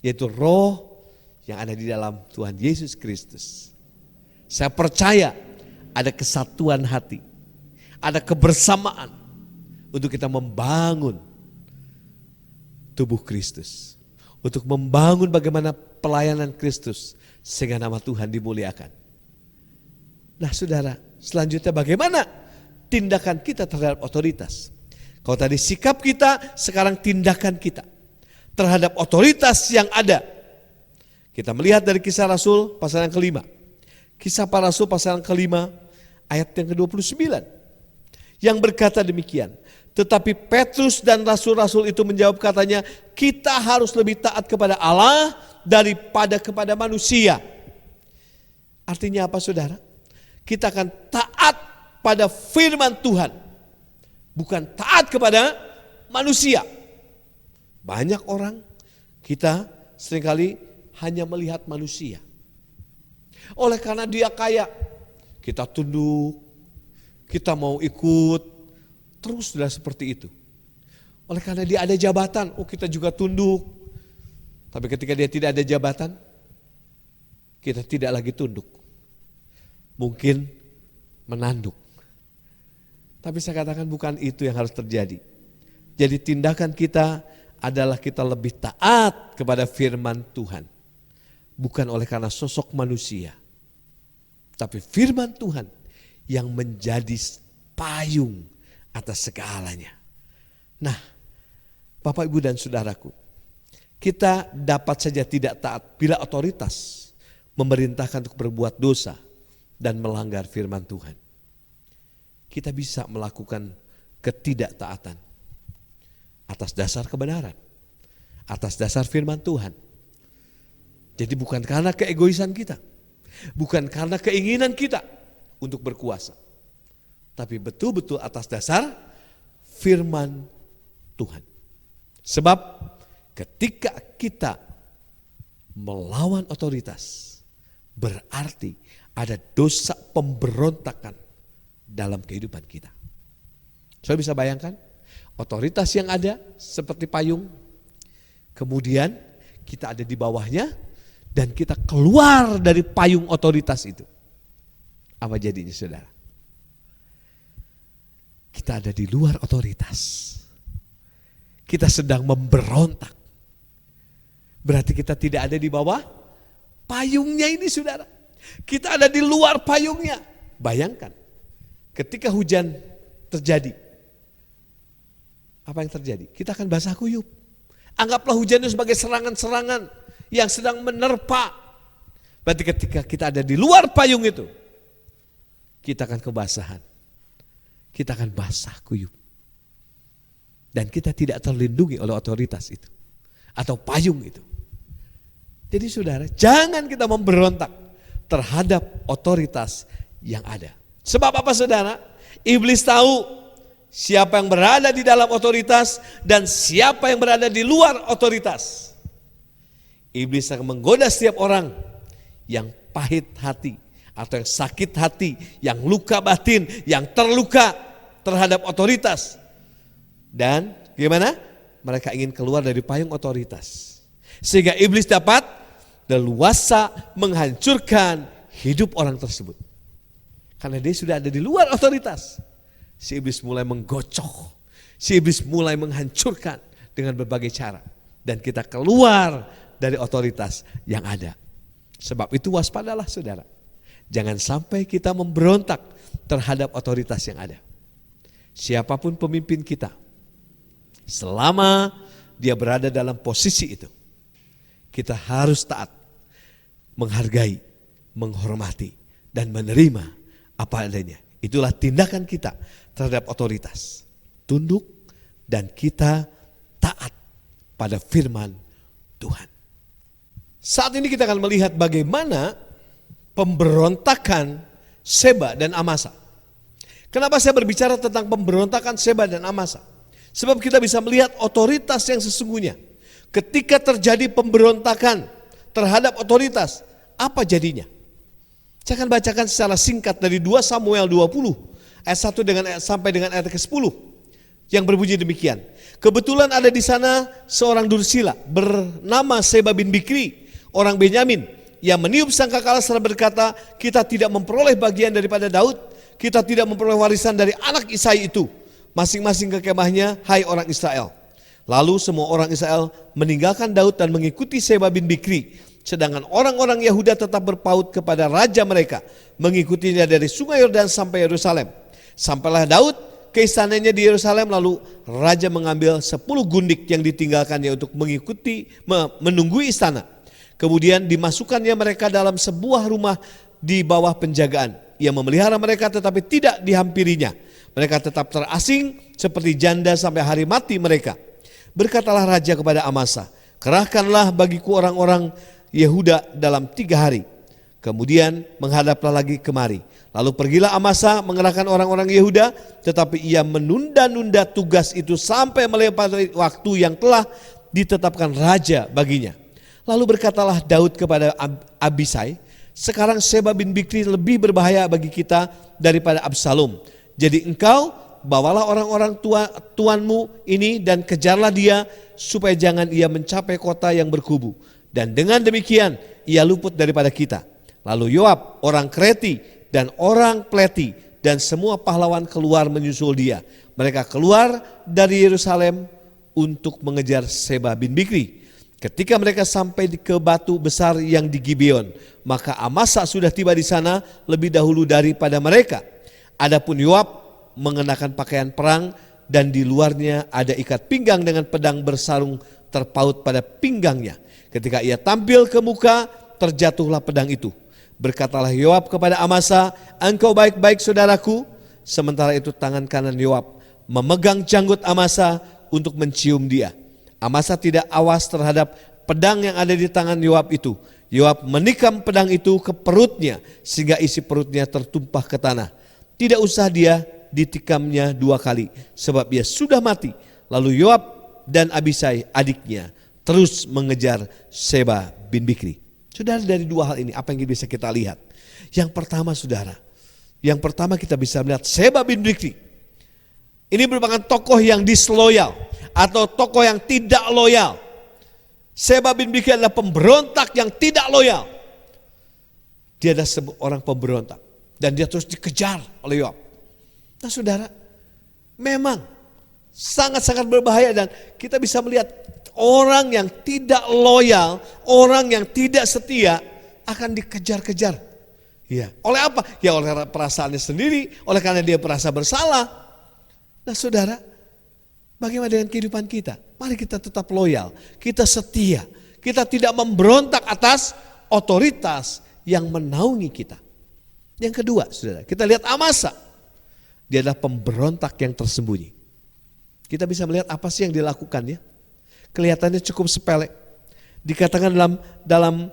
yaitu roh yang ada di dalam Tuhan Yesus Kristus. Saya percaya ada kesatuan hati, ada kebersamaan untuk kita membangun tubuh Kristus. Untuk membangun bagaimana pelayanan Kristus sehingga nama Tuhan dimuliakan. Nah saudara, selanjutnya bagaimana tindakan kita terhadap otoritas? Kalau tadi sikap kita, sekarang tindakan kita terhadap otoritas yang ada. Kita melihat dari Kisah Rasul pasal yang kelima. Kisah para Rasul pasal yang kelima ayat yang ke-29. Yang berkata demikian. Tetapi Petrus dan rasul-rasul itu menjawab katanya, kita harus lebih taat kepada Allah daripada kepada manusia. Artinya apa saudara? Kita akan taat pada firman Tuhan. Bukan taat kepada manusia. Banyak orang kita seringkali hanya melihat manusia. Oleh karena dia kaya, kita tunduk, kita mau ikut, terus sudah seperti itu. Oleh karena dia ada jabatan, kita juga tunduk. Tapi ketika dia tidak ada jabatan, kita tidak lagi tunduk. Mungkin menanduk. Tapi saya katakan bukan itu yang harus terjadi. Jadi tindakan kita adalah kita lebih taat kepada firman Tuhan. Bukan oleh karena sosok manusia. Tapi firman Tuhan yang menjadi payung atas segalanya. Nah, Bapak Ibu dan Saudaraku, kita dapat saja tidak taat bila otoritas memerintahkan untuk berbuat dosa dan melanggar firman Tuhan. Kita bisa melakukan ketidaktaatan atas dasar kebenaran, atas dasar firman Tuhan. Jadi bukan karena keegoisan kita, bukan karena keinginan kita untuk berkuasa, tapi betul-betul atas dasar firman Tuhan. Sebab ketika kita melawan otoritas, berarti ada dosa pemberontakan dalam kehidupan kita. Saudara bisa bayangkan, otoritas yang ada seperti payung, kemudian kita ada di bawahnya, dan kita keluar dari payung otoritas itu. Apa jadinya saudara? Kita ada di luar otoritas. Kita sedang memberontak. Berarti kita tidak ada di bawah payungnya ini saudara. Kita ada di luar payungnya. Bayangkan, ketika hujan terjadi, apa yang terjadi? Kita akan basah kuyup. Anggaplah hujan itu sebagai serangan-serangan yang sedang menerpa. Berarti ketika kita ada di luar payung itu, kita akan kebasahan. Kita akan basah kuyup. Dan kita tidak terlindungi oleh otoritas itu atau payung itu. Jadi saudara, jangan kita memberontak terhadap otoritas yang ada. Sebab apa saudara? Iblis tahu siapa yang berada di dalam otoritas dan siapa yang berada di luar otoritas. Iblis akan menggoda setiap orang yang pahit hati atau yang sakit hati, yang luka batin, yang terluka terhadap otoritas. Dan gimana? Mereka ingin keluar dari payung otoritas. Sehingga iblis dapat leluasa menghancurkan hidup orang tersebut. Karena dia sudah ada di luar otoritas. Si iblis mulai menggocok. Si iblis mulai menghancurkan dengan berbagai cara. Dan kita keluar dari otoritas yang ada. Sebab itu waspadalah saudara. Jangan sampai kita memberontak terhadap otoritas yang ada. Siapapun pemimpin kita, selama dia berada dalam posisi itu, kita harus taat, menghargai, menghormati, dan menerima apa adanya. Itulah tindakan kita terhadap otoritas. Tunduk dan kita taat pada firman Tuhan. Saat ini kita akan melihat bagaimana pemberontakan Seba dan Amasa. Kenapa saya berbicara tentang pemberontakan Seba dan Amasa? Sebab kita bisa melihat otoritas yang sesungguhnya. Ketika terjadi pemberontakan terhadap otoritas, apa jadinya? Saya akan bacakan secara singkat dari 2 Samuel 20 ayat 1 sampai dengan ayat ke-10 yang berbunyi demikian. Kebetulan ada di sana seorang dursila bernama Seba bin Bikri, orang Benyamin, yang meniup sangkakala serta berkata, kita tidak memperoleh bagian daripada Daud, kita tidak memperoleh warisan dari anak Isai itu, masing-masing ke kemahnya, hai orang Israel. Lalu semua orang Israel meninggalkan Daud dan mengikuti Seba bin Bikri, sedangkan orang-orang Yehuda tetap berpaut kepada raja mereka, mengikutinya dari sungai Yordan sampai Yerusalem. Sampailah Daud ke istananya di Yerusalem, lalu raja mengambil 10 gundik yang ditinggalkannya untuk menunggui istana. Kemudian dimasukkannya mereka dalam sebuah rumah di bawah penjagaan. Ia memelihara mereka tetapi tidak dihampirinya. Mereka tetap terasing seperti janda sampai hari mati mereka. Berkatalah raja kepada Amasa, kerahkanlah bagiku orang-orang Yehuda dalam 3 hari. Kemudian menghadaplah lagi kemari. Lalu pergilah Amasa mengerahkan orang-orang Yehuda, tetapi ia menunda-nunda tugas itu sampai melewati waktu yang telah ditetapkan raja baginya. Lalu berkatalah Daud kepada Abisai, sekarang Seba bin Bikri lebih berbahaya bagi kita daripada Absalom. Jadi engkau bawalah orang-orang tuanmu ini dan kejarlah dia supaya jangan ia mencapai kota yang berkubu. Dan dengan demikian ia luput daripada kita. Lalu Yoab, orang Kreti dan orang Pleti dan semua pahlawan keluar menyusul dia. Mereka keluar dari Yerusalem untuk mengejar Seba bin Bikri. Ketika mereka sampai ke batu besar yang di Gibeon, maka Amasa sudah tiba di sana lebih dahulu daripada mereka. Adapun Yoab mengenakan pakaian perang dan di luarnya ada ikat pinggang dengan pedang bersarung terpaut pada pinggangnya. Ketika ia tampil ke muka, terjatuhlah pedang itu. Berkatalah Yoab kepada Amasa, engkau baik-baik saudaraku. Sementara itu tangan kanan Yoab memegang janggut Amasa untuk mencium dia. Amasa tidak awas terhadap pedang yang ada di tangan Yoab itu. Yoab menikam pedang itu ke perutnya sehingga isi perutnya tertumpah ke tanah. Tidak usah dia ditikamnya 2 kali sebab ia sudah mati. Lalu Yoab dan Abisai adiknya terus mengejar Seba bin Bikri. Saudara, dari 2 hal ini apa yang bisa kita lihat? Yang pertama saudara, yang pertama kita bisa melihat Seba bin Bikri. Ini merupakan tokoh yang disloyal atau tokoh yang tidak loyal. Seba bin Bikri adalah pemberontak yang tidak loyal. Dia adalah seorang pemberontak dan dia terus dikejar oleh Yoab. Nah saudara, memang sangat-sangat berbahaya dan kita bisa melihat orang yang tidak loyal, orang yang tidak setia akan dikejar-kejar. Ya, oleh apa? Ya oleh perasaannya sendiri, oleh karena dia merasa bersalah. Nah saudara, bagaimana dengan kehidupan kita? Mari kita tetap loyal, kita setia, kita tidak memberontak atas otoritas yang menaungi kita. Yang kedua saudara, kita lihat Amasa. Dia adalah pemberontak yang tersembunyi. Kita bisa melihat apa sih yang dilakukannya. Kelihatannya cukup sepele. Dikatakan dalam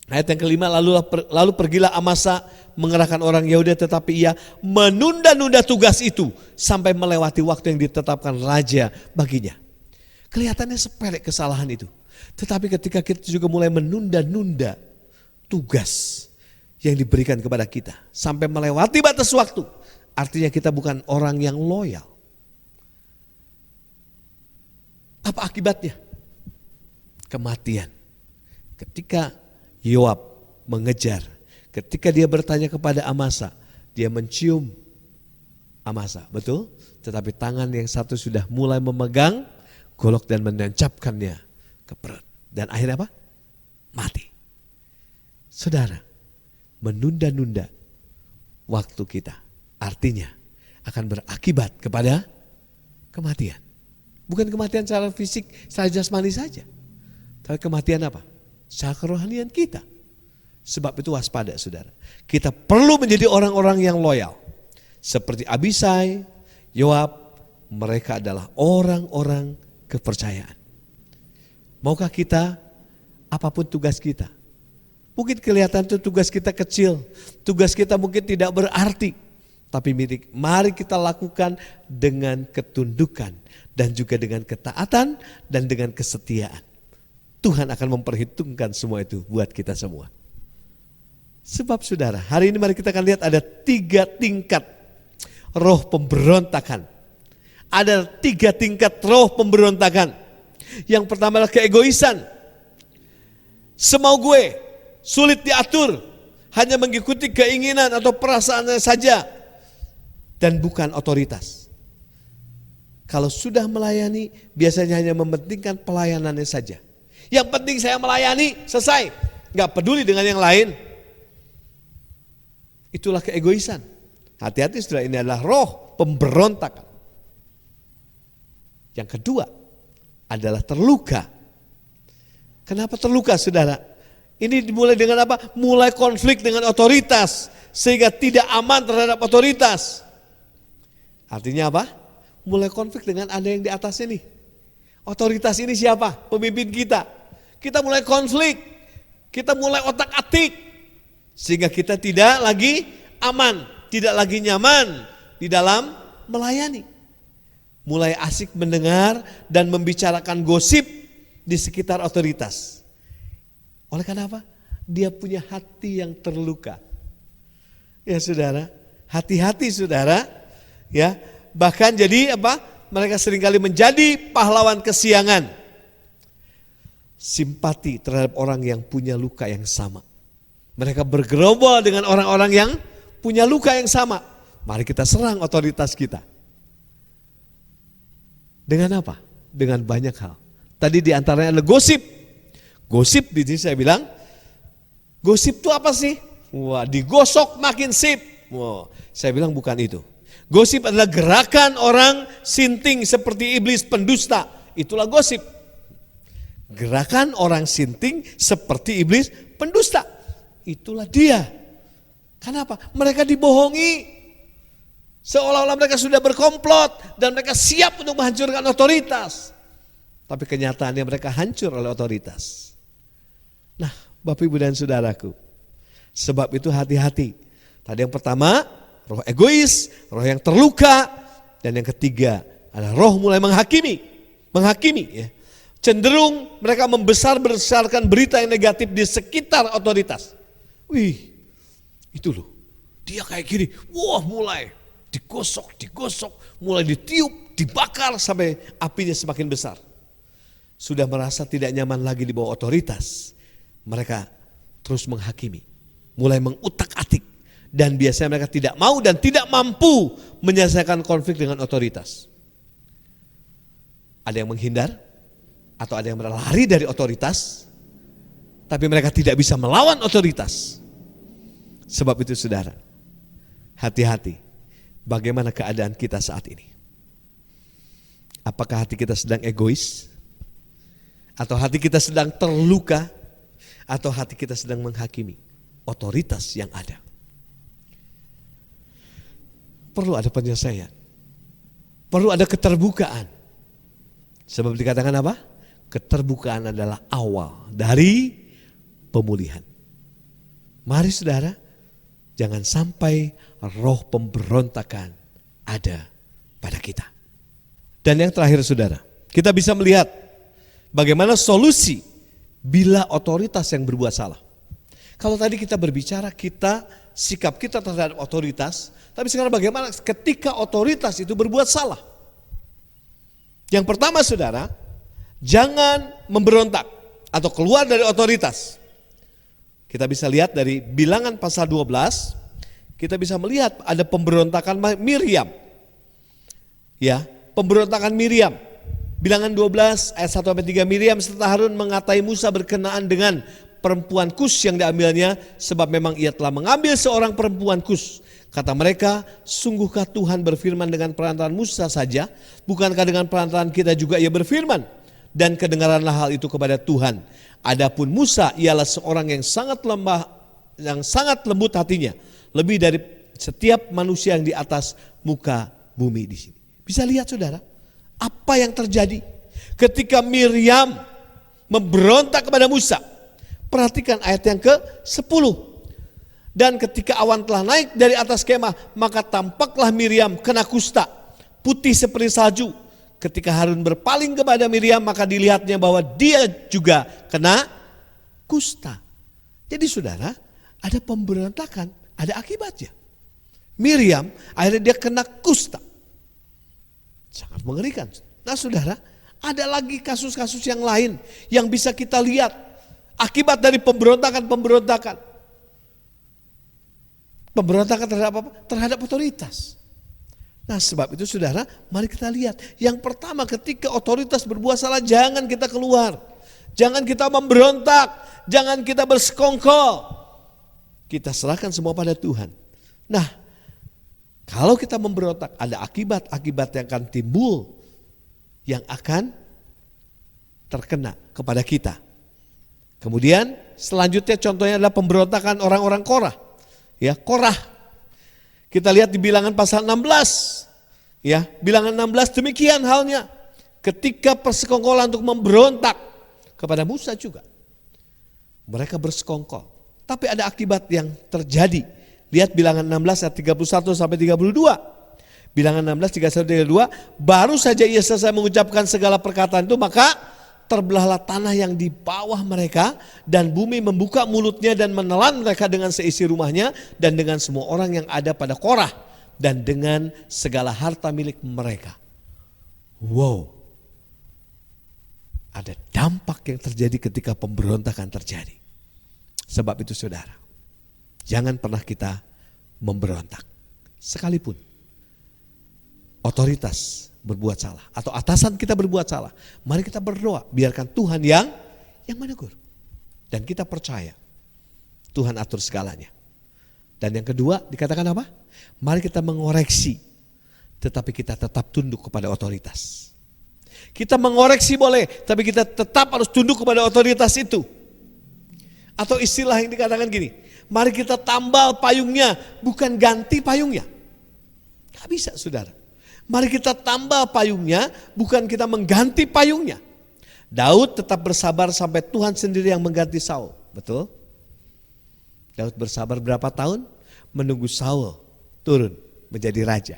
ayat yang kelima, lalu pergilah Amasa mengerahkan orang Yehuda, tetapi ia menunda-nunda tugas itu sampai melewati waktu yang ditetapkan raja baginya. Kelihatannya sepele kesalahan itu. Tetapi ketika kita juga mulai menunda-nunda tugas yang diberikan kepada kita sampai melewati batas waktu, artinya kita bukan orang yang loyal. Apa akibatnya? Kematian. Ketika Yoab mengejar, ketika dia bertanya kepada Amasa, dia mencium Amasa, betul? Tetapi tangan yang satu sudah mulai memegang golok dan menancapkannya ke perut. Dan akhirnya apa? Mati. Saudara, menunda-nunda waktu kita artinya akan berakibat kepada kematian. Bukan kematian secara fisik, secara jasmani saja. Tapi kematian apa? Secara kerohanian kita. Sebab itu waspada, saudara. Kita perlu menjadi orang-orang yang loyal. Seperti Abisai, Yoab, mereka adalah orang-orang kepercayaan. Maukah kita, apapun tugas kita, mungkin kelihatan itu tugas kita kecil, tugas kita mungkin tidak berarti, tapi mari kita lakukan dengan ketundukan dan juga dengan ketaatan dan dengan kesetiaan. Tuhan akan memperhitungkan semua itu buat kita semua. Sebab saudara, hari ini mari kita akan lihat ada 3 tingkat roh pemberontakan. Ada 3 tingkat roh pemberontakan. Yang pertama adalah keegoisan. Semau gue, sulit diatur, hanya mengikuti keinginan atau perasaannya saja dan bukan otoritas. Kalau sudah melayani, biasanya hanya mementingkan pelayanannya saja. Yang penting saya melayani, selesai. Gak peduli dengan yang lain. Itulah keegoisan. Hati-hati saudara, ini adalah roh pemberontakan. Yang kedua adalah terluka. Kenapa terluka, saudara? Ini dimulai dengan apa? Mulai konflik dengan otoritas sehingga tidak aman terhadap otoritas. Artinya apa? Mulai konflik dengan ada yang di atas ini. Otoritas ini siapa? Pemimpin kita. Kita mulai konflik, kita mulai otak-atik sehingga kita tidak lagi aman, tidak lagi nyaman di dalam melayani. Mulai asik mendengar dan membicarakan gosip di sekitar otoritas. Oleh karena apa? Dia punya hati yang terluka. Ya saudara, hati-hati saudara. Ya, bahkan jadi apa? Mereka seringkali menjadi pahlawan kesiangan. Simpati terhadap orang yang punya luka yang sama. Mereka bergerombol dengan orang-orang yang punya luka yang sama. Mari kita serang otoritas kita. Dengan apa? Dengan banyak hal. Tadi diantaranya adalah gosip. Gosip di sini saya bilang, gosip itu apa sih? Wah, digosok makin sip. Wah, saya bilang bukan itu. Gosip adalah gerakan orang sinting seperti iblis pendusta. Itulah gosip. Gerakan orang sinting seperti iblis pendusta. Itulah dia. Kenapa? Mereka dibohongi. Seolah-olah mereka sudah berkomplot dan mereka siap untuk menghancurkan otoritas. Tapi kenyataannya mereka hancur oleh otoritas. Nah, Bapak Ibu dan Saudaraku, sebab itu hati-hati. Tadi yang pertama, roh egois, roh yang terluka, dan yang ketiga adalah roh mulai menghakimi ya. Cenderung mereka membesar berdasarkan berita yang negatif di sekitar otoritas. Wih, itu loh, dia kayak gini, wah mulai digosok, mulai ditiup, dibakar sampai apinya semakin besar. Sudah merasa tidak nyaman lagi di bawah otoritas, mereka terus menghakimi, mulai mengutak-atik. Dan biasanya mereka tidak mau dan tidak mampu menyelesaikan konflik dengan otoritas. Ada yang menghindar, atau ada yang berlari dari otoritas, tapi mereka tidak bisa melawan otoritas. Sebab itu saudara, hati-hati bagaimana keadaan kita saat ini. Apakah hati kita sedang egois? Atau hati kita sedang terluka? Atau hati kita sedang menghakimi otoritas yang ada? Perlu ada penyelesaian. perlu ada keterbukaan. Sebab dikatakan apa? Keterbukaan adalah awal dari pemulihan. Mari saudara, jangan sampai roh pemberontakan ada pada kita. Dan yang terakhir saudara, kita bisa melihat bagaimana solusi bila otoritas yang berbuat salah. Kalau tadi kita berbicara sikap kita terhadap otoritas, tapi sekarang bagaimana ketika otoritas itu berbuat salah? Yang pertama saudara, jangan memberontak atau keluar dari otoritas. Kita bisa lihat dari Bilangan pasal 12, kita bisa melihat ada pemberontakan Miriam. Ya, pemberontakan Miriam. Bilangan 12 ayat 1-3, Miriam serta Harun mengatai Musa berkenaan dengan perempuan Kus yang diambilnya, sebab memang ia telah mengambil seorang perempuan Kus. Kata mereka, sungguhkah Tuhan berfirman dengan perantaraan Musa saja? Bukankah dengan perantaraan kita juga ia berfirman? Dan kedengaranlah hal itu kepada Tuhan. Adapun Musa ialah seorang yang sangat lembut hatinya, lebih dari setiap manusia yang di atas muka bumi di sini. Bisa lihat saudara, apa yang terjadi ketika Miriam memberontak kepada Musa. Perhatikan ayat yang ke-10. Dan ketika awan telah naik dari atas kemah, maka tampaklah Miriam kena kusta, putih seperti salju. Ketika Harun berpaling kepada Miriam, maka dilihatnya bahwa dia juga kena kusta. Jadi saudara, ada pemberontakan, ada akibatnya. Miriam akhirnya dia kena kusta. Sangat mengerikan. Nah saudara, ada lagi kasus-kasus yang lain yang bisa kita lihat akibat dari pemberontakan. Pemberontakan terhadap apa? Terhadap otoritas. Nah sebab itu saudara, mari kita lihat. Yang pertama, ketika otoritas berbuat salah, jangan kita keluar. Jangan kita memberontak, jangan kita bersekongkol. Kita serahkan semua pada Tuhan. Nah, kalau kita memberontak, ada akibat-akibat yang akan timbul, yang akan terkena kepada kita. Kemudian selanjutnya contohnya adalah pemberontakan orang-orang Korah. Ya, Korah. Kita lihat di Bilangan pasal 16. Ya, Bilangan 16 demikian halnya. Ketika persekongkolan untuk memberontak kepada Musa juga. Mereka bersekongkol. Tapi ada akibat yang terjadi. Lihat Bilangan 16 ayat 31-32. Bilangan 16, 31-32. Baru saja ia selesai mengucapkan segala perkataan itu, maka terbelahlah tanah yang di bawah mereka, dan bumi membuka mulutnya dan menelan mereka dengan seisi rumahnya dan dengan semua orang yang ada pada Korah dan dengan segala harta milik mereka. Wow. Ada dampak yang terjadi ketika pemberontakan terjadi. Sebab itu saudara, jangan pernah kita memberontak. Sekalipun otoritas berbuat salah atau atasan kita berbuat salah, mari kita berdoa, biarkan Tuhan yang menegur. Dan kita percaya Tuhan atur segalanya. Dan yang kedua dikatakan apa? Mari kita mengoreksi, tetapi kita tetap tunduk kepada otoritas. Kita mengoreksi boleh, tapi kita tetap harus tunduk kepada otoritas itu. Atau istilah yang dikatakan gini, mari kita tambal payungnya, bukan ganti payungnya. Gak bisa saudara. Mari kita tambal payungnya, bukan kita mengganti payungnya. Daud tetap bersabar sampai Tuhan sendiri yang mengganti Saul. Betul? Daud bersabar berapa tahun? Menunggu Saul turun menjadi raja.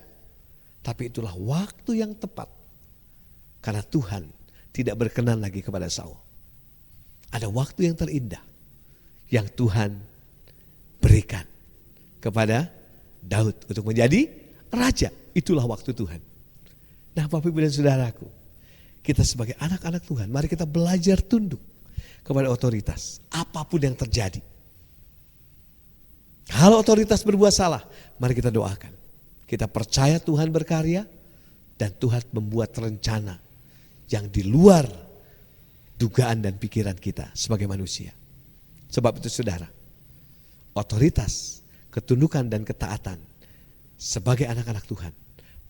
Tapi itulah waktu yang tepat. Karena Tuhan tidak berkenan lagi kepada Saul. Ada waktu yang terindah yang Tuhan berikan kepada Daud untuk menjadi raja. Itulah waktu Tuhan. Nah Bapak Ibu dan Saudaraku, kita sebagai anak-anak Tuhan, mari kita belajar tunduk kepada otoritas. Apapun yang terjadi. Kalau otoritas berbuat salah, mari kita doakan. Kita percaya Tuhan berkarya dan Tuhan membuat rencana yang di luar dugaan dan pikiran kita sebagai manusia. Sebab itu saudara, otoritas, ketundukan dan ketaatan sebagai anak-anak Tuhan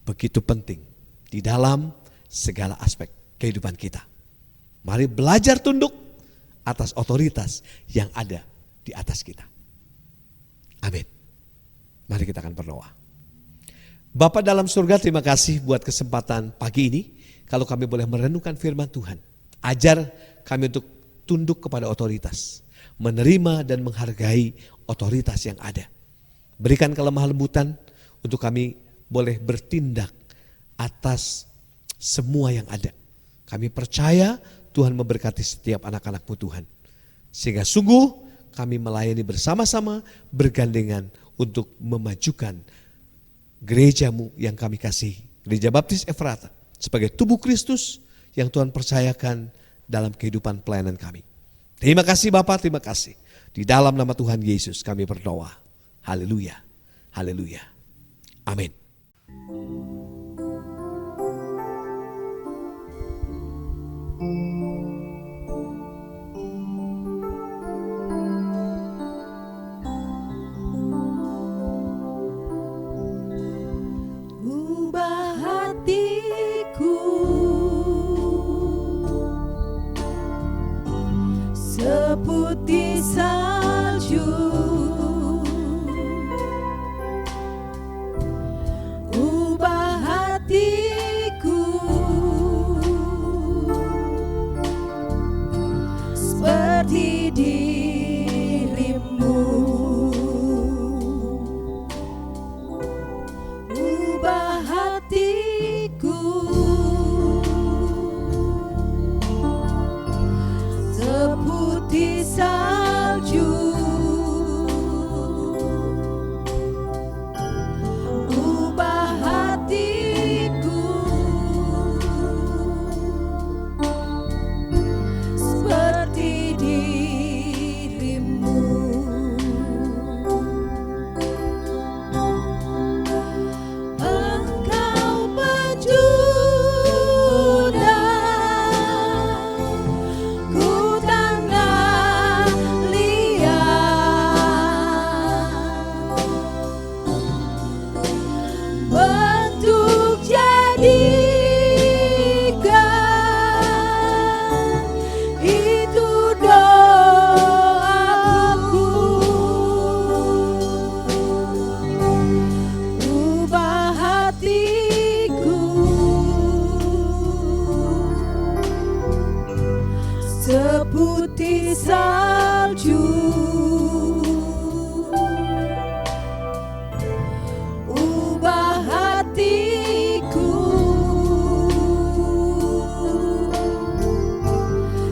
begitu penting di dalam segala aspek kehidupan kita. Mari belajar tunduk atas otoritas yang ada di atas kita. Amin. Mari kita akan berdoa. Bapa dalam surga, terima kasih buat kesempatan pagi ini. Kalau kami boleh merenungkan firman Tuhan, ajar kami untuk tunduk kepada otoritas, menerima dan menghargai otoritas yang ada. Berikan kelemah lembutan untuk kami boleh bertindak atas semua yang ada. Kami percaya Tuhan memberkati setiap anak-anak-Mu Tuhan. Sehingga sungguh kami melayani bersama-sama, bergandengan untuk memajukan gereja-Mu yang kami kasih, Gereja Baptis Efrata, sebagai tubuh Kristus yang Tuhan percayakan dalam kehidupan pelayanan kami. Terima kasih Bapak, terima kasih. Di dalam nama Tuhan Yesus kami berdoa. Haleluya, haleluya, amin. Ubah hatiku seputih salju, ubah hatiku seperti dirimu. Ubah hatiku seputih salju, ubah hatiku seperti dirimu. Engkau penjuda, ku tanah liat, bentuk jadikan itu doaku. Ubah hatiku seputih salju, ubah hatiku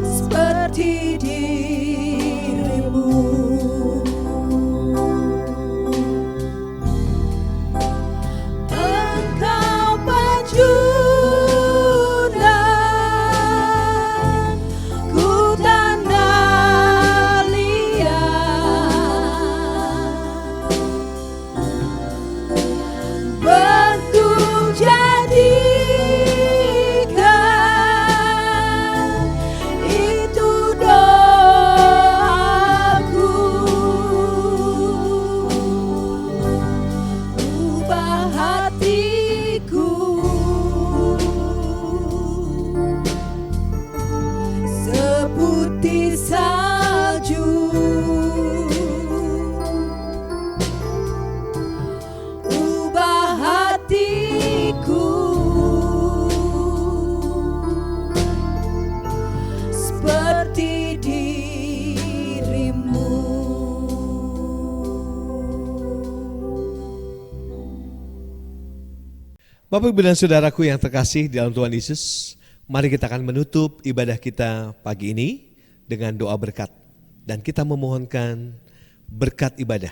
seperti dirimu. Engkau penjuda, ku tanah liat, bentuk jadikan itu doaku. Ubah hatiku seputih salju, ubah hatiku seperti dirimu. Bapak Ibu dan Saudaraku yang terkasih di dalam Tuhan Yesus, mari kita akan menutup ibadah kita pagi ini dengan doa berkat. Dan kita memohonkan berkat ibadah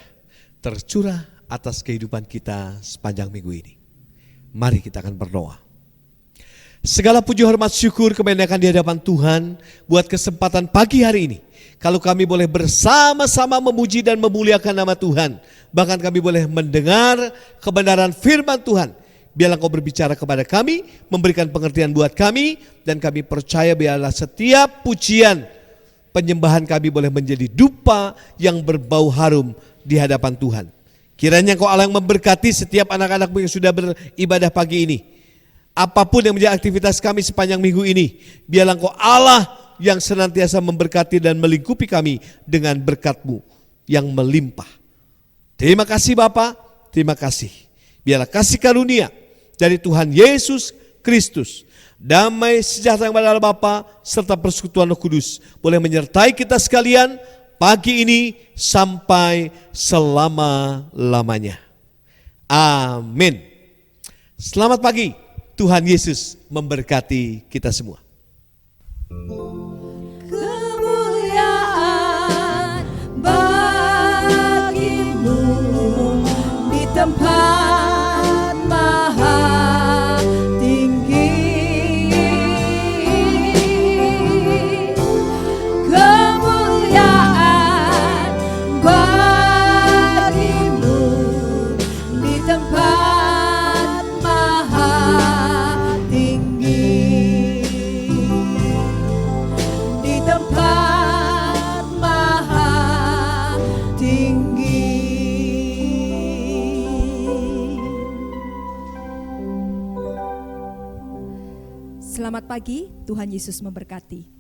tercurah atas kehidupan kita sepanjang minggu ini. Mari kita akan berdoa. Segala puji hormat syukur kebenakan di hadapan Tuhan buat kesempatan pagi hari ini. Kalau kami boleh bersama-sama memuji dan memuliakan nama Tuhan. Bahkan kami boleh mendengar kebenaran firman Tuhan. Biarlah Kau berbicara kepada kami, memberikan pengertian buat kami, dan kami percaya biarlah setiap pujian, penyembahan kami boleh menjadi dupa yang berbau harum di hadapan Tuhan. Kiranya Kau Allah yang memberkati setiap anak-anak-Mu yang sudah beribadah pagi ini. Apapun yang menjadi aktivitas kami sepanjang minggu ini, biarlah Kau Allah yang senantiasa memberkati dan melingkupi kami dengan berkat-Mu yang melimpah. Terima kasih Bapa, terima kasih. Biarlah kasih karunia dari Tuhan Yesus Kristus, damai sejahtera kepada Allah Bapa serta persekutuan Roh Kudus boleh menyertai kita sekalian pagi ini sampai selama-lamanya. Amin. Selamat pagi. Tuhan Yesus memberkati kita semua. Kemuliaan bagimu di tempat maha tinggi. Kemuliaan bagimu di tempat maha tinggi. Di tempat maha tinggi. Selamat pagi, Tuhan Yesus memberkati.